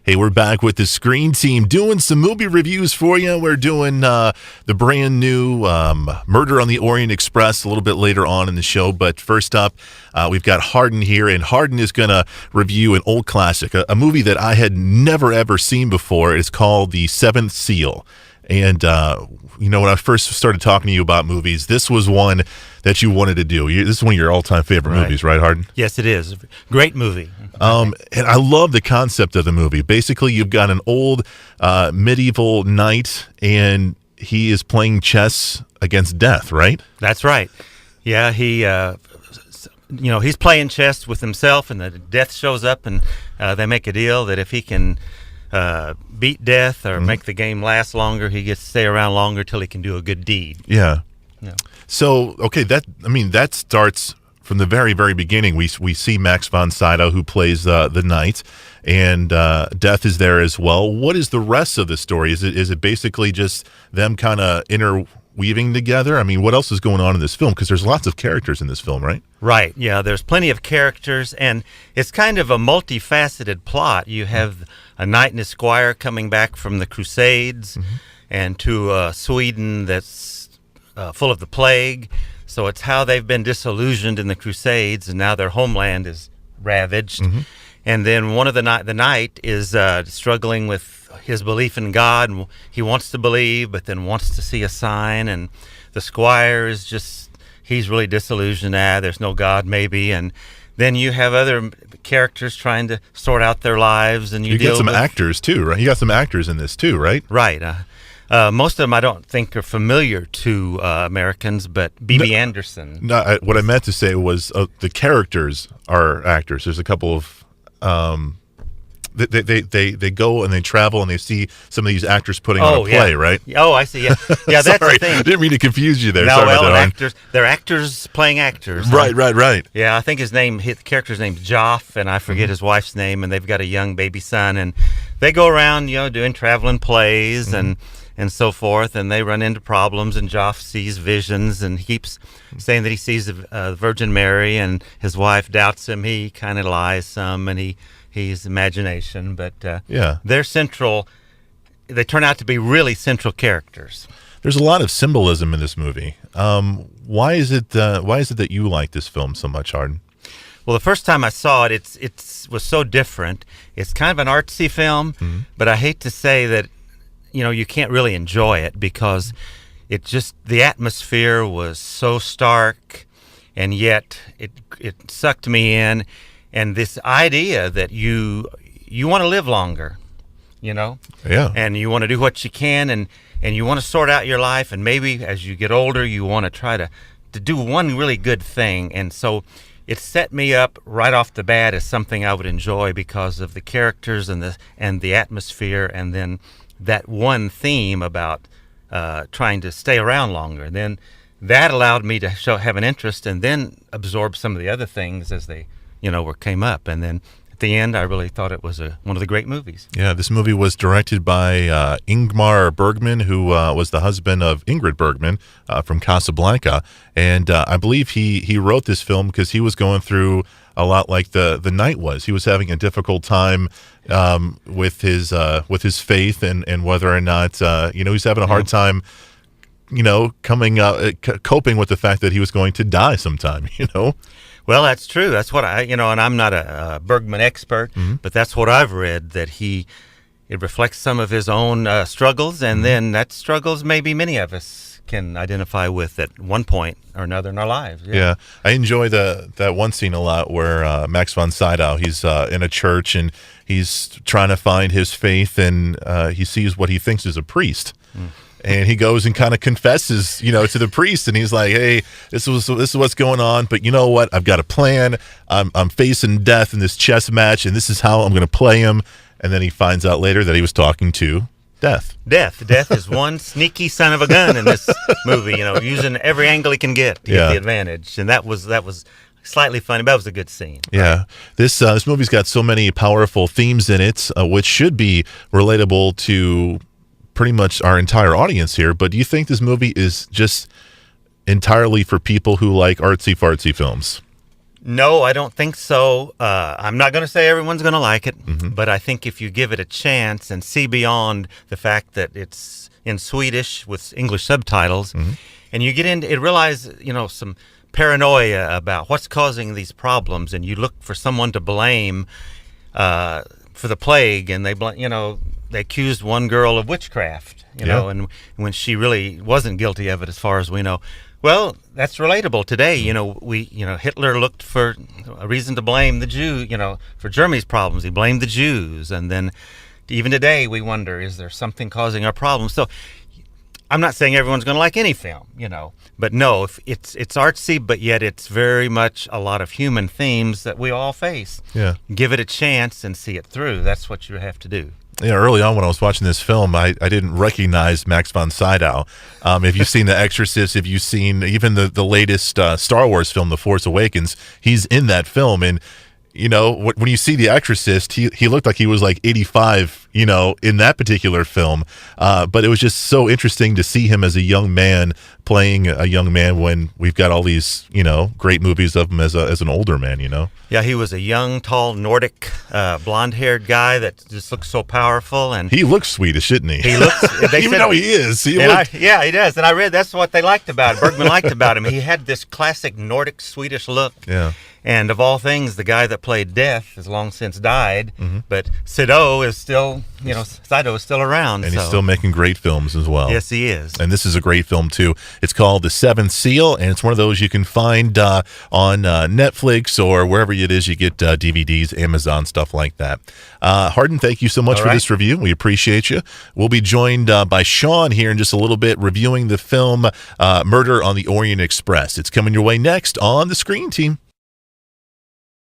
Hey, we're back with the Screen Team doing some movie reviews for you. We're doing the brand new Murder on the Orient Express a little bit later on in the show. But first up, we've got Hardin here, and Hardin is going to review an old classic, a movie that I had never, ever seen before. It's called The Seventh Seal. And, when I first started talking to you about movies, this was one that you wanted to do. This is one of your all-time favorite movies, right, Hardin? Yes, it is. Great movie. And I love the concept of the movie. Basically, you've got an old medieval knight, and he is playing chess against death, right? That's right. Yeah, he's playing chess with himself, and the death shows up, and they make a deal that if he can beat death or make the game last longer, he gets to stay around longer till he can do a good deed. Yeah. So, okay, that starts from the very, very beginning. We see Max von Sydow, who plays the knight, and Death is there as well. What is the rest of the story? Is it basically just them kind of interweaving together? I mean, what else is going on in this film? Because there's lots of characters in this film, right? Right, yeah, there's plenty of characters, and it's kind of a multifaceted plot. You have a knight and a squire coming back from the Crusades and to Sweden that's full of the plague. So it's how they've been disillusioned in the Crusades, and now their homeland is ravaged. And then one of the knight is struggling with his belief in God, and he wants to believe, but then wants to see a sign. And the squire is he's really disillusioned. There's no God, maybe. And then you have other characters trying to sort out their lives, and you get some actors too, right? You got some actors in this too, right? Right. Most of them I don't think are familiar to Americans, but B.B. Anderson. No, what I meant to say was the characters are actors. There's a couple of they go and they travel and they see some of these actors putting on a play, right? Oh, I see. Yeah, yeah. That's the thing. Didn't mean to confuse you there. No, Sorry well, about that, they're actors playing actors. Right. Yeah, I think the character's name's Joff, and I forget his wife's name, and they've got a young baby son, and they go around, doing traveling plays and so forth, and they run into problems, and Joff sees visions, and he keeps saying that he sees the Virgin Mary, and his wife doubts him. He kind of lies some, and he's imagination, but they're central. They turn out to be really central characters. There's a lot of symbolism in this movie. Why is it that you like this film so much, Hardin? Well, the first time I saw it, it was so different. It's kind of an artsy film, but I hate to say that you can't really enjoy it because the atmosphere was so stark, and yet it sucked me in. And this idea that you want to live longer, and you want to do what you can, and you want to sort out your life, and maybe as you get older, you want to try to do one really good thing. And so it set me up right off the bat as something I would enjoy because of the characters and the atmosphere, and then that one theme about trying to stay around longer. And then that allowed me to have an interest, and then absorb some of the other things as they came up. And then at the end, I really thought it was one of the great movies. Yeah, this movie was directed by Ingmar Bergman, who was the husband of Ingrid Bergman from Casablanca. And I believe he wrote this film because he was going through a lot like the knight was. He was having a difficult time with his faith and whether or not he's having a hard time coping with the fact that he was going to die sometime. Well, that's true. That's what and I'm not a Bergman expert, but that's what I've read, that it reflects some of his own struggles, and then that struggles maybe many of us can identify with at one point or another in our lives. Yeah, I enjoy that one scene a lot where Max von Sydow, he's in a church and he's trying to find his faith, and he sees what he thinks is a priest. And he goes and kind of confesses, to the priest, and he's like, "Hey, this is what's going on, but you know what? I've got a plan. I'm facing death in this chess match, and this is how I'm going to play him." And then he finds out later that he was talking to death. Death is one sneaky son of a gun in this movie. Using every angle he can get to get the advantage, and that was slightly funny, but that was a good scene. Yeah, this movie's got so many powerful themes in it, which should be relatable to pretty much our entire audience here. But do you think this movie is just entirely for people who like artsy-fartsy films? No, I don't think so. I'm not going to say everyone's going to like it, but I think if you give it a chance and see beyond the fact that it's in Swedish with English subtitles, and you get into it, realize, some paranoia about what's causing these problems, and you look for someone to blame for the plague, and they accused one girl of witchcraft, and when she really wasn't guilty of it, as far as we know. Well, that's relatable today. Hitler looked for a reason to blame the Jew, for Germany's problems. He blamed the Jews. And then even today we wonder, is there something causing our problems? So I'm not saying everyone's going to like any film, but no, if it's artsy, but yet it's very much a lot of human themes that we all face. Yeah. Give it a chance and see it through. That's what you have to do. Yeah, early on when I was watching this film, I didn't recognize Max von Sydow. If you've seen The Exorcist, if you've seen even the latest Star Wars film, The Force Awakens, he's in that film. And, when you see The Exorcist, he looked like he was like 85, in that particular film. But it was just so interesting to see him as a young man playing a young man when we've got all these, great movies of him as an older man, Yeah, he was a young, tall, Nordic, blonde-haired guy that just looks so powerful, and he looks Swedish, shouldn't he? He looks, even though he is. Yeah, he does. And I read that's what they liked about it. Bergman liked about him. He had this classic Nordic Swedish look. Yeah. And of all things, the guy that played Death has long since died, but Sydow is still, Sydow is still around, and he's still making great films as well. Yes, he is. And this is a great film too. It's called The Seventh Seal, and it's one of those you can find on Netflix or wherever it is you get DVDs, Amazon, stuff like that. Hardin, thank you so much for this review. We appreciate you. We'll be joined by Sean here in just a little bit, reviewing the film Murder on the Orient Express. It's coming your way next on The Screen Team.